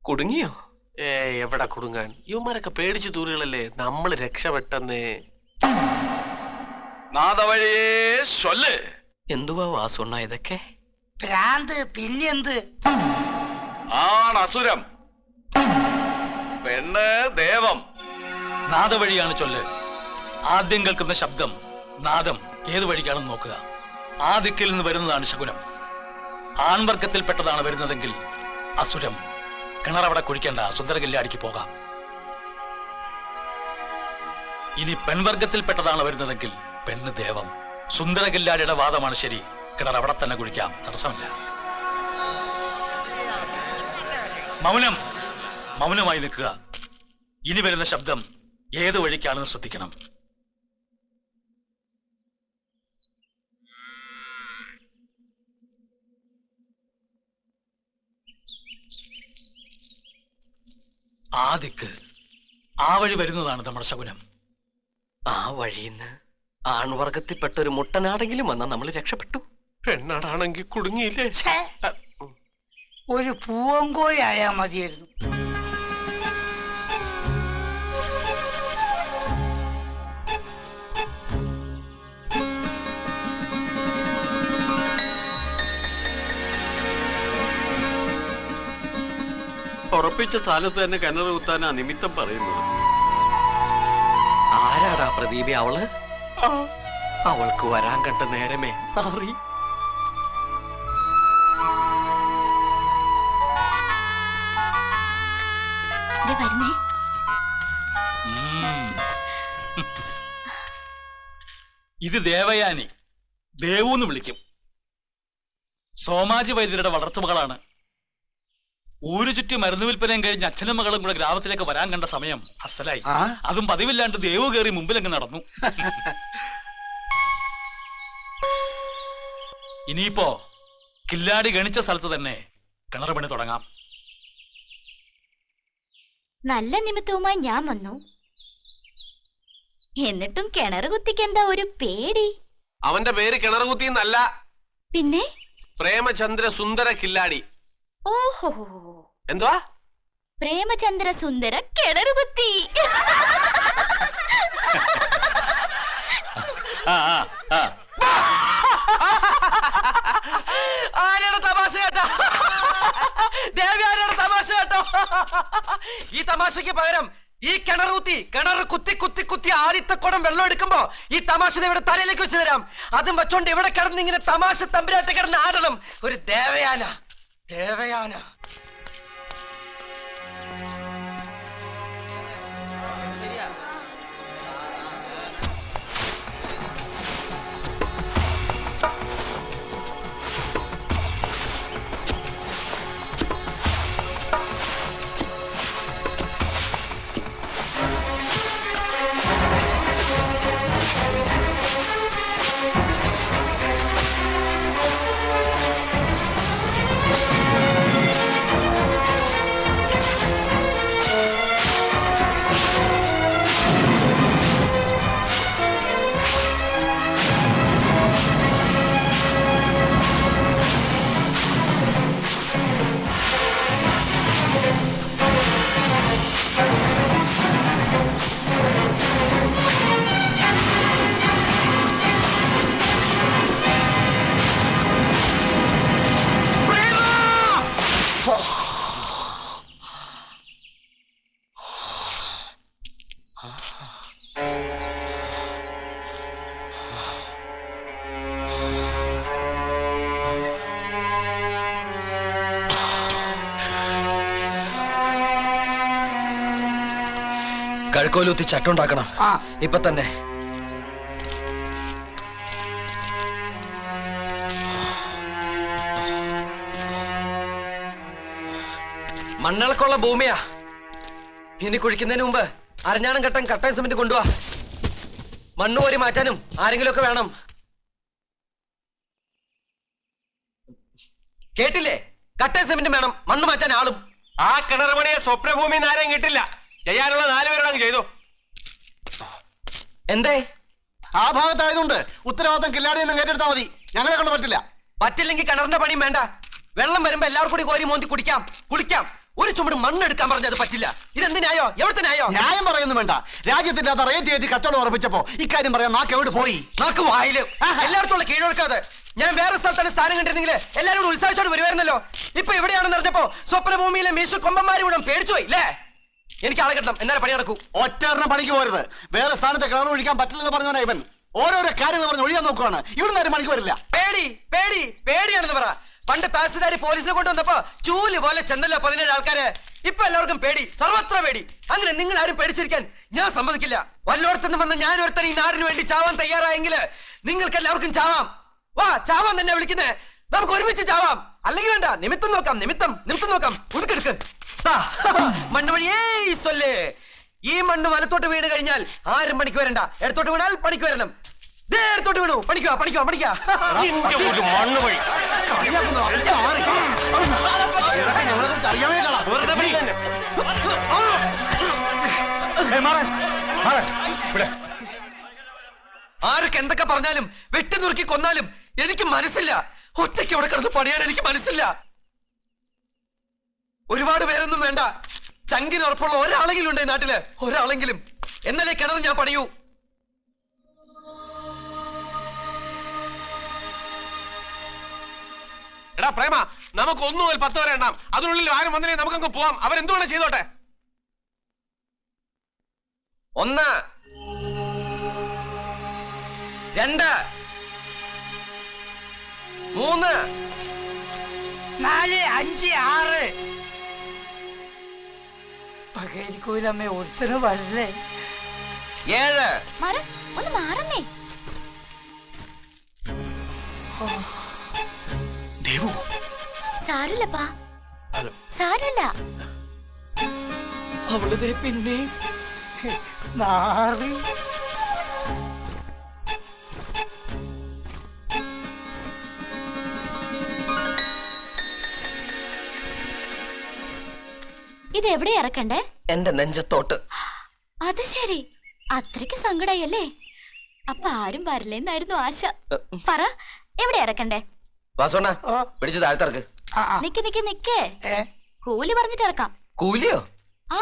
കുടുങ്ങിയോ? എവിടെ കുടുങ്ങാൻ? ഇവന്മാരൊക്കെ പേടിച്ചു തൂറുകളല്ലേ. നമ്മൾ രക്ഷപ്പെട്ടെന്നേ. നാദവഴിയേ ചൊല്ല്. എന്തുവാ വാസുണ്ണ ഇതൊക്കെ? ഭ്രാന്ത് പിന്നെന്ത്? ആണസുരം, പെണ്ണ് ദേവം. നാദവഴിയാണ് ചൊല്ല്. ആദ്യം കേൾക്കുന്ന ശബ്ദം നാദം ഏത് വഴിക്കാണെന്ന് നോക്കുക. ആ ദിക്കിൽ നിന്ന് വരുന്നതാണ് ശകുനം. ആൺവർഗത്തിൽപ്പെട്ടതാണ് വരുന്നതെങ്കിൽ അസുരം. കിണറവിടെ കുഴിക്കേണ്ട, സുന്ദരകില്ലാടിക്ക് പോകാം. ഇനി പെൺവർഗത്തിൽപ്പെട്ടതാണ് വരുന്നതെങ്കിൽ പെണ്ണ് ദേവം. സുന്ദരകില്ലാടിയുടെ വാദമാണ് ശരി. കിണർ അവിടെ തന്നെ കുഴിക്കാം, തടസ്സമില്ല. മൗനം, മൗനമായി നിൽക്കുക. ഇനി വരുന്ന ശബ്ദം ഏത് വഴിക്കാണെന്ന് ശ്രദ്ധിക്കണം. ആ ദിക്ക്, ആ വഴി വരുന്നതാണ് നമ്മുടെ ശകുനം. ആ വഴിന്ന് ആൺവർഗത്തിൽപ്പെട്ട ഒരു മുട്ടനാടെങ്കിലും വന്നാൽ നമ്മൾ രക്ഷപ്പെട്ടു. പെണ്ണാടാണെങ്കിൽ കുടുങ്ങിയില്ലേ? ഒരു പൂവങ്കോയായാ മതിയായിരുന്നു. ഉറപ്പിച്ച സ്ഥലത്ത് തന്നെ കിണർ കുത്താനാ നിമിത്തം പറയുന്നത്. ആരാടാ പ്രദീപി? അവള് അവൾക്ക് വരാൻ കണ്ട നേരമേ മാറി. ഇത് ദേവയാനി, ദേവൂന്ന് വിളിക്കും. സോമാജി വൈദ്യരുടെ വളർത്തുമകളാണ്. ഊരു ചുറ്റി മരുന്ന് വിൽപ്പനയും കഴിഞ്ഞ് അച്ഛനും മകളും കൂടെ ഗ്രാമത്തിലേക്ക് വരാൻ കണ്ട സമയം അസലായി. അതും പതിവില്ലാണ്ട് ദേവു കയറി മുമ്പിലങ്ങ് നടന്നു. ഇനിയിപ്പോ കില്ലാടി ഗണിച്ച സ്ഥലത്ത് തന്നെ കിണർ പണി തുടങ്ങാം. നല്ല നിമിത്തവുമായി ഞാൻ വന്നു. എന്നിട്ടും കിണർ കുത്തിക്കെന്താ ഒരു പേടി? അവന്റെ പേര് കിണർ കുത്തിന്നല്ല, പിന്നെ പ്രേമചന്ദ്ര സുന്ദര കില്ലാടി. ഓഹോ, എന്തുവാ? പ്രേമചന്ദ്ര സുന്ദര കിണറുകുത്തി. ആരാണ് തമാശ കേട്ടോ? ദേവി ആരാണ് തമാശ കേട്ടോ? ഈ തമാശക്ക് പകരം ഈ കിണർ കുത്തി കുത്തി കുത്തി ആദ്യത്തെ കുടം വെള്ളം എടുക്കുമ്പോ ഈ തമാശ ഇവിടെ തലയിലേക്ക് വെച്ച് തരാം. അതും വെച്ചോണ്ട് ഇവിടെ കിടന്ന് ഇങ്ങനെ തമാശ തമ്പുരാട്ട് കിടന്ന് ആടണം. ഒരു ദേവയാന. കഴുക്കോലൂത്തി ചട്ടുണ്ടാക്കണം ഇപ്പൊ തന്നെ. മണ്ണിളക്കുള്ള ഭൂമിയാ. ഇനി കുഴിക്കുന്നതിന് മുമ്പ് അരഞ്ഞാണം കട്ടയും സിമന്റ് കൊണ്ടുവാ. മണ്ണ് കോരി മാറ്റാനും ആരെങ്കിലും ഒക്കെ വേണം. കേട്ടില്ലേ? കട്ടയും സിമന്റും വേണം, മണ്ണ് മാറ്റാൻ ആളും. ആ കിണർ പണിയെ സ്വപ്നഭൂമി ആരെയും കിട്ടില്ല. ചെയ്യാനുള്ള 4 പേരോടങ്ങ് ചെയ്തു. എന്തേ? ആ ഭാഗത്തായതുകൊണ്ട് ഉത്തരവാദിത്തം കില്ലാടി നിന്ന് ഏറ്റെടുത്താൽ മതി. ഞങ്ങളെ കൊണ്ട് പറ്റില്ല. പറ്റില്ലെങ്കിൽ കിണറിന്റെ പണിയും വേണ്ട. വെള്ളം വരുമ്പോ എല്ലാവർക്കും കൂടി കോരി മോന്തി കുടിക്കാം. ഒരു ചുമട് മണ്ണെടുക്കാൻ പറഞ്ഞത് പറ്റില്ല. ഇതെന്തിനായോ? എവിടത്തിനായോ? ന്യായം പറയുന്നു വേണ്ട. രാജ്യത്തിന്റെ അത് റേറ്റ് കയറ്റി കച്ചവടം ഉറപ്പിച്ചപ്പോ ഇക്കാര്യം പറയാൻ നാക്ക് എവിടെ പോയി? നാക്ക് വായില്. എല്ലായിടത്തുള്ള കീഴൊടുക്കാതെ. ഞാൻ വേറെ സ്ഥലത്താണ് സ്ഥാനം കണ്ടിരുന്നെങ്കിൽ എല്ലാവരും കൂടെ ഉത്സാഹിച്ചോട് വരുമായിരുന്നല്ലോ. ഇപ്പൊ എവിടെയാണെന്ന് അറിഞ്ഞപ്പോ സ്വപ്നഭൂമിയിലെ മീശ കൊമ്പന്മാരും കൂടെ പേടിച്ചു പോയി അല്ലേ? എനിക്ക് ആളെ കിട്ടണം, എന്നാലും പണി നടക്കൂ. ഒറ്റ പണിക്ക് പോരുത്. വേറെ സ്ഥാനത്ത് കിണർ ഒഴിക്കാൻ പറ്റില്ലെന്ന് പറഞ്ഞവനാ ഇവൻ. ഓരോരോ കാര്യങ്ങൾ പറഞ്ഞ് ഒഴിയാൻ നോക്കുവാണ്. ഇവിടുന്ന് ഒരു പണിക്ക് വരില്ല. പേടി പേടി പേടിയാണെന്ന് പറ. പണ്ട് തഹസിൽദാർ പോലീസിനെ കൊണ്ടുവന്നപ്പോ ചൂല് പോലെ ചെന്നല്ലോ 17 ആൾക്കാര്. ഇപ്പൊ എല്ലാവർക്കും പേടി, സർവത്ര പേടി. അങ്ങനെ നിങ്ങൾ ആരും പേടിച്ചിരിക്കാൻ ഞാൻ സമ്മതിക്കില്ല. വല്ലോടത്തുനിന്ന് വന്ന് ഞാൻ ഒരുത്തൻ ഈ നാടിന് വേണ്ടി ചാവാൻ തയ്യാറായെങ്കിൽ നിങ്ങൾക്ക് എല്ലാവർക്കും ചാവാം. വാ, ചാവാൻ തന്നെ വിളിക്കുന്നേ. നമുക്ക് ഒരുമിച്ച് ചാവാം. അല്ലെങ്കിൽ വേണ്ട, നിമിത്തം നോക്കാം. നിമിത്തം നോക്കാം. ഉടുക്കെടുക്ക്. മണ്ണ് വഴിയേ സൊല്ലേ. ഈ മണ്ണ് വലത്തോട്ട് വീണ് കഴിഞ്ഞാൽ ആരും പണിക്ക് വരണ്ട. ഇടത്തോട്ട് വീണാൽ പണിക്ക് വരണം. എടുത്തോട്ട് വീണു. പണിക്കുക. മണ്ണ് വഴി ആരൊക്കെ എന്തൊക്കെ പറഞ്ഞാലും വെട്ടി നുറുക്കി കൊന്നാലും എനിക്ക് മനസ്സില്ല. ഒറ്റയ്ക്ക് അവിടെ കിടന്ന് പണിയാൻ എനിക്ക് മനസ്സില്ല. ഒരുപാട് പേരൊന്നും വേണ്ട. ചങ്കിന് ഉറപ്പുള്ള ഒരാളെങ്കിലും ഉണ്ട് ഈ നാട്ടില്. ഒരാളെങ്കിലും. എന്നാലേ കിണറ് ഞാൻ പണിയൂ. എടാ പ്രേമ, നമുക്ക് 1 മുതൽ 10 വരെ എണ്ണാം. അതിനുള്ളിൽ ആരും വന്നില്ലേ നമുക്കങ്ങ് പോവാം. അവരെന്ത് വേണം ചെയ്തോട്ടെ. 1 2 3 4 5 6 പകരിക്കൂലമ്മേ, ഒരുത്തന് വരല്ലേ? 7 ഒന്ന് മാറുന്നേ. സാരില്ലപ്പാ, സാരില്ല. അവളിതിന് പിന്നെ മാറി. ഇത് എവിടെ ഇറക്കണ്ടേ? എന്റെ നെഞ്ചത്തോട്ട്. അത് ശരി, അത്രയ്ക്ക് സങ്കടായല്ലേ? അപ്പൊ ആരും വരില്ലെന്നായിരുന്നു ആശ. പറ, എവിടെ ഇറക്കണ്ടേ? വാസോണ്ണ പിടിച്ച് താഴ്ത്തിറക്ക്. നിക്ക്. കൂലി പറഞ്ഞിട്ട് ഇറക്കാം. കൂലിയോ? ആ,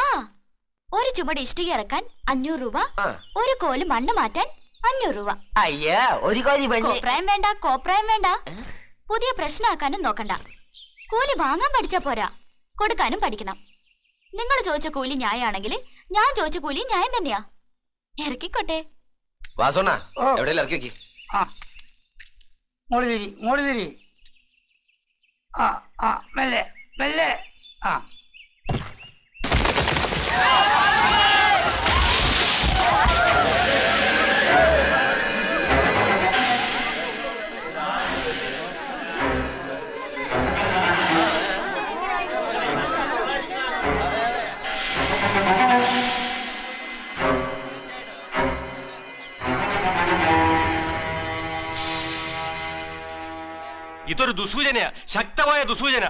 ഒരു ചുമട് ഇഷ്ടിക ഇറക്കാൻ 500 രൂപ, ഒരു കോല് മണ്ണ് മാറ്റാൻ 500 രൂപ. അയ്യാ, ഒരു കോപ്രായം വേണ്ട. പുതിയ പ്രശ്നമാക്കാനും നോക്കണ്ട. കൂലി വാങ്ങാൻ പഠിച്ചാ പോരാ, കൊടുക്കാനും പഠിക്കണം. നിങ്ങൾ ചോദിച്ച കൂലി ന്യായാണെങ്കിൽ ഞാൻ ചോദിച്ച കൂലി ന്യായം തന്നെയാ. ഇറക്കിക്കോട്ടെ. വാസോണ്ണ എവിടെയെങ്കിലും ഇറക്കി വെക്കി. മോളി തിരി. മെല്ലെ. ഇതൊരു ദുസൂചനയാ, ശക്തമായ ദുസൂചന.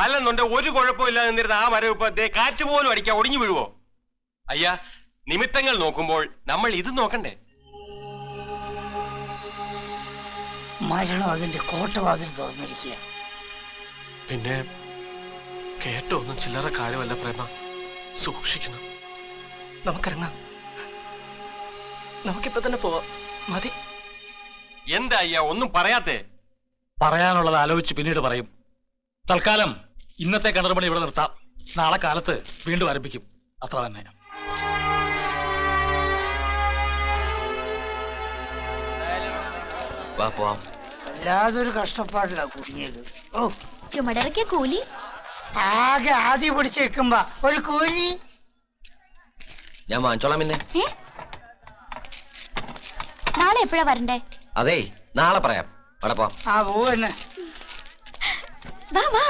അല്ലെന്നുണ്ടെ ഒരു കുഴപ്പമില്ലാതെ നിന്നിരുന്ന ആ മരം ഇപ്പൊ കാറ്റ് പോലും അടിക്കാൻ ഒടിഞ്ഞു വീഴുവോ? അയ്യാ, നിമിത്തങ്ങൾ നോക്കുമ്പോൾ നമ്മൾ ഇത് നോക്കണ്ടേ? മരണം അതിന്റെ കോട്ടവാതിൽ തുറന്നിരിക്കുക. പിന്നെ കേട്ടൊന്നും ചില്ലറ കാര്യമല്ല പ്രേമ, സൂക്ഷിക്കണം. നമുക്കിറങ്ങാം. നമുക്കിപ്പോ തന്നെ പോവാം. മതി. എന്താ അയ്യാ ഒന്നും പറയാത്തേ? പറയാനുള്ളത് ആലോചിച്ച് പിന്നീട് പറയും. തൽക്കാലം ഇന്നത്തെ കിണർ പണി ഇവിടെ നിർത്താം. നാളെ കാലത്ത് വീണ്ടും ആരംഭിക്കും. അത്ര തന്നെ. വല്ലാതൊരു കഷ്ടപ്പാടില്ല കുടുങ്ങിയത്. ഓ, ചുമടിറക്കിയ കൂലി ആകെ ആദ്യം പിടിച്ച് വെക്കുമ്പോ ഒരു കൂലി ഞാൻ വാങ്ങിച്ചോളാം. പിന്നെ നാളെ എപ്പോഴാ വരണ്ടേ? അതെ, നാളെ പറയാം. അവിടെ പോവാം. ആ പോവന്നെ. വാ.